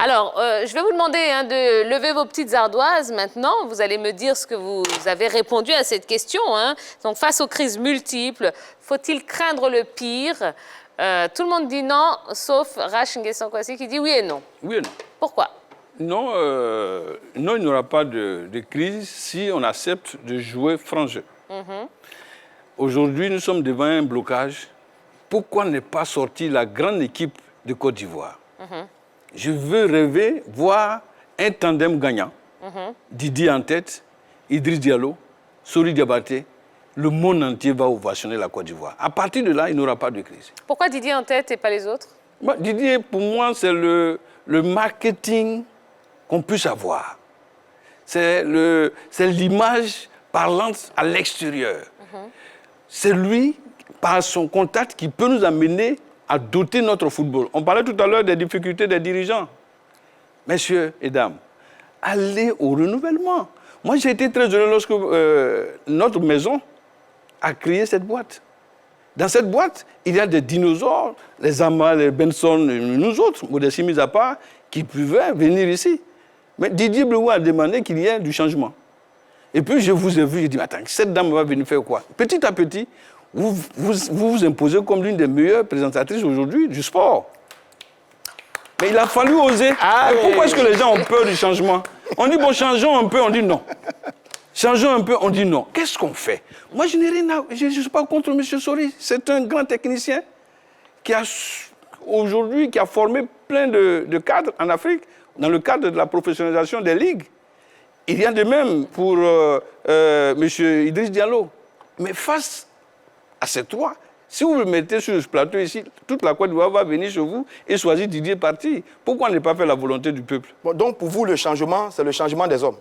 Alors, je vais vous demander de lever vos petites ardoises maintenant. Vous allez me dire ce que vous avez répondu à cette question. Donc, face aux crises multiples, faut-il craindre le pire? Tout le monde dit non, sauf Rach Nguessan Kwasi qui dit oui et non. Oui et non. Pourquoi? Non, non, il n'y aura pas de crise si on accepte de jouer franc jeu. Aujourd'hui, nous sommes devant un blocage. Pourquoi ne pas sortir la grande équipe de Côte d'Ivoire? Je veux rêver, voir un tandem gagnant. Didier en tête, Idriss Diallo, Sori Diabaté. Le monde entier va ovationner la Côte d'Ivoire. À partir de là, il n'y aura pas de crise. Pourquoi Didier en tête et pas les autres? Didier, pour moi, c'est le marketing qu'on puisse avoir. C'est l'image parlante à l'extérieur. C'est lui, par son contact, qui peut nous amener à doter notre football. On parlait tout à l'heure des difficultés des dirigeants. Messieurs et dames, allez au renouvellement. Moi, j'ai été très heureux lorsque notre maison a créé cette boîte. Dans cette boîte, il y a des dinosaures, les Amas, les Benson, nous autres, modestie mise à part, qui pouvaient venir ici. Mais Didier Blou a demandé qu'il y ait du changement. Et puis, je vous ai vu, j'ai dit, attends, cette dame va venir faire quoi? Petit à petit, vous imposez comme l'une des meilleures présentatrices aujourd'hui du sport. Mais il a fallu oser. Pourquoi est-ce que les gens ont peur du changement? On dit, bon, changeons un peu, on dit non. Changeons un peu, on dit non. Qu'est-ce qu'on fait? Moi, je n'ai rien à... Je ne suis pas contre M. Sori. C'est un grand technicien qui a aujourd'hui formé plein de cadres en Afrique, dans le cadre de la professionnalisation des ligues. Il y a de même pour M. Idriss Diallo. Mais face à ces trois, si vous le mettez sur ce plateau ici, toute la Côte d'Ivoire va venir chez vous et choisir Didier parti. Pourquoi ne pas faire la volonté du peuple? Donc pour vous, le changement, c'est le changement des hommes.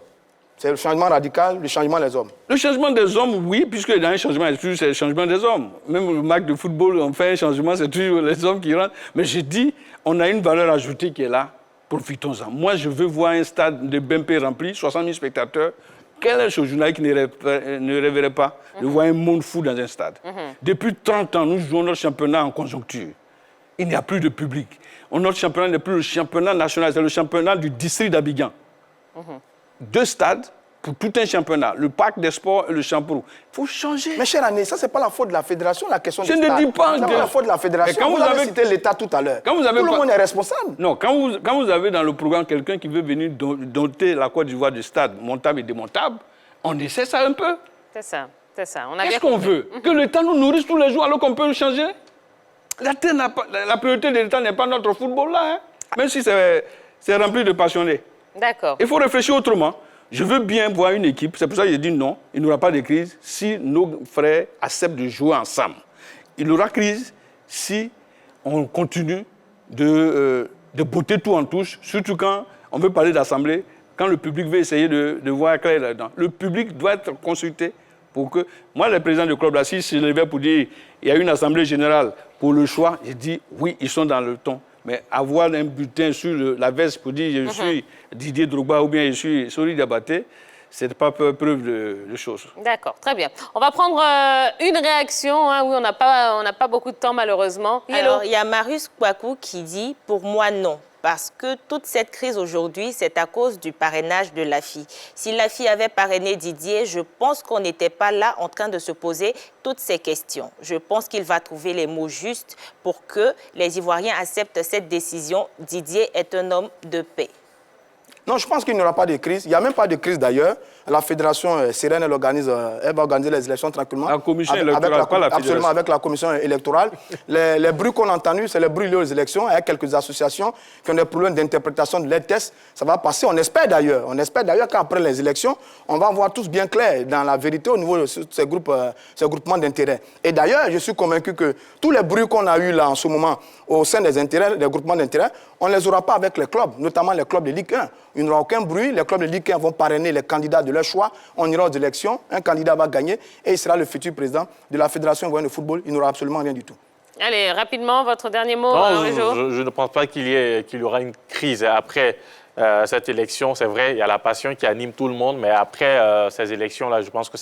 C'est le changement radical, le changement des hommes. Le changement des hommes, oui, puisque dans un changement, c'est le changement des hommes. Même le match de football, on fait un changement, c'est toujours les hommes qui rentrent. Mais je dis, on a une valeur ajoutée qui est là. Profitons-en. Moi, je veux voir un stade de BMP rempli, 60 000 spectateurs. Quel est ce journaliste qui ne rêverait pas de voir un monde fou dans un stade? Depuis 30 ans, nous jouons notre championnat en conjoncture. Il n'y a plus de public. Notre championnat n'est plus le championnat national, c'est le championnat du district d'Abidjan. 2 stades pour tout un championnat, le parc des sports et le Champourou. Il faut changer. Mais cher Ané, ça, ce n'est pas la faute de la fédération, la question Je des ne stades. dis pas... C'est pas la faute de la fédération. Quand vous avez cité l'État tout à l'heure. Tout le monde est responsable. Non, quand vous avez dans le programme quelqu'un qui veut venir doter la Côte d'Ivoire de stades montables et démontables, on essaie ça un peu. C'est ça, c'est ça. Qu'est-ce qu'on veut? Que l'État nous nourrisse tous les jours alors qu'on peut le changer? La priorité de l'État n'est pas notre football là, même si c'est rempli de passionnés. D'accord. Il faut réfléchir autrement. Je veux bien voir une équipe, c'est pour ça que j'ai dit non, il n'y aura pas de crise si nos frères acceptent de jouer ensemble. Il y aura crise si on continue de botter tout en touche, surtout quand on veut parler d'assemblée, quand le public veut essayer de voir clair là-dedans. Le public doit être consulté pour que... Moi, le président du club, là, si je levais pour dire il y a une assemblée générale pour le choix, j'ai dit oui, ils sont dans le ton. Mais avoir un bulletin sur la veste pour dire je suis Didier Drogba ou bien je suis Sori Diabaté, ce n'est pas preuve de choses. D'accord, très bien. On va prendre une réaction. Oui, on n'a pas beaucoup de temps malheureusement. Alors, il y a Marius Kouakou qui dit « Pour moi, non ». Parce que toute cette crise aujourd'hui, c'est à cause du parrainage de l'AFI. Si l'AFI avait parrainé Didier, je pense qu'on n'était pas là en train de se poser toutes ces questions. Je pense qu'il va trouver les mots justes pour que les Ivoiriens acceptent cette décision. Didier est un homme de paix. Non, je pense qu'il n'y aura pas de crise. Il n'y a même pas de crise d'ailleurs. La fédération Sérène, elle va organiser les élections tranquillement. La commission électorale, pas la fédération. Absolument, avec la commission électorale. Les bruits qu'on a entendus, c'est les bruits liés aux élections. Il y a quelques associations qui ont des problèmes d'interprétation de leurs tests. Ça va passer, on espère d'ailleurs. On espère d'ailleurs qu'après les élections, on va voir tous bien clair dans la vérité au niveau de ces groupements d'intérêts. Et d'ailleurs, je suis convaincu que tous les bruits qu'on a eus là en ce moment au sein des groupements d'intérêts, on ne les aura pas avec les clubs, notamment les clubs de Ligue 1. Il n'y aura aucun bruit. Les clubs de Ligue 1 vont parrainer les candidats de leur choix. On ira aux élections. Un candidat va gagner et il sera le futur président de la Fédération ivoirienne de football. Il n'aura absolument rien du tout. Allez, rapidement, votre dernier mot. Non, je ne pense pas qu'il y aura une crise. Après, cette élection. C'est vrai, il y a la passion qui anime tout le monde, mais après ces élections-là, je pense que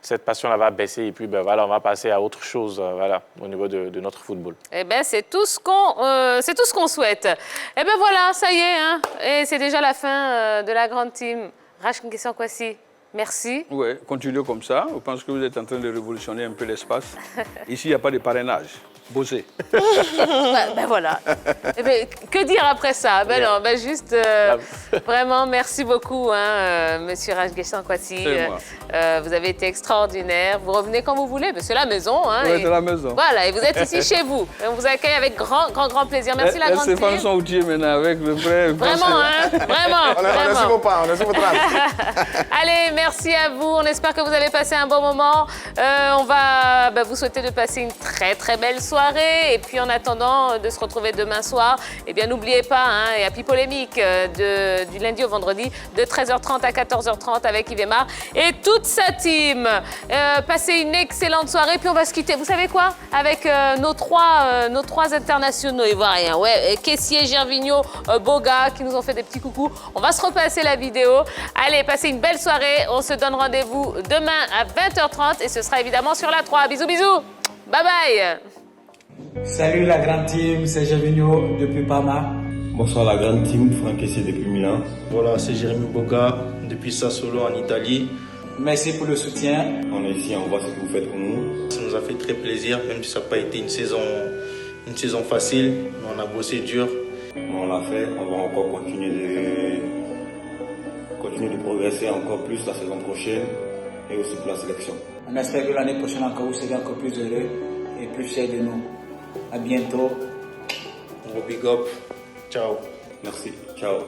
cette passion-là va baisser et puis voilà, on va passer à autre chose voilà, au niveau de notre football. Eh bien, c'est tout ce qu'on souhaite. Eh bien, voilà, ça y est, hein, et c'est déjà la fin de la grande team. Rach Nguessan Kwasi, merci. Oui, continuez comme ça. Je pense que vous êtes en train de révolutionner un peu l'espace. Ici, il n'y a pas de parrainage. Bossez. Ben voilà. Eh ben, que dire après ça? Ben non, ben juste vraiment merci beaucoup, hein, Monsieur Rach Nguessan Kwasi. Vous avez été extraordinaire. Vous revenez quand vous voulez, c'est la maison. Hein, oui, c'est la maison. Voilà, et vous êtes ici chez vous. Et on vous accueille avec grand plaisir. Merci la grande team. Stéphane Saoutier maintenant avec le frère. Vraiment, hein, vraiment. On ne suit pas, on ne suit pas. Allez, merci à vous. On espère que vous avez passé un bon moment. On va vous souhaiter de passer une très belle soirée. Et puis en attendant de se retrouver demain soir, eh bien n'oubliez pas, hein, il y a Pi Polémique du lundi au vendredi de 13h30 à 14h30 avec Yves Aymar et toute sa team. Passez une excellente soirée. Puis on va se quitter, vous savez quoi, avec nos trois internationaux ivoiriens. Ouais, Kessié, Gervinho, Boga qui nous ont fait des petits coucous. On va se repasser la vidéo. Allez, passez une belle soirée. On se donne rendez-vous demain à 20h30 et ce sera évidemment sur la 3. Bisous. Bye bye. Salut la grande team, c'est Gervinho depuis Parma. Bonsoir la grande team, Franck Kessié depuis Milan. Voilà, c'est Jérémy Boga depuis Sassuolo en Italie. Merci pour le soutien. On est ici, on voit ce que vous faites pour nous. Ça nous a fait très plaisir, même si ça n'a pas été une saison facile, mais on a bossé dur. On l'a fait, on va encore continuer de progresser encore plus la saison prochaine et aussi pour la sélection. On espère que l'année prochaine encore vous serez encore plus heureux et plus fiers de nous. À bientôt. On big up. Ciao. Merci. Ciao.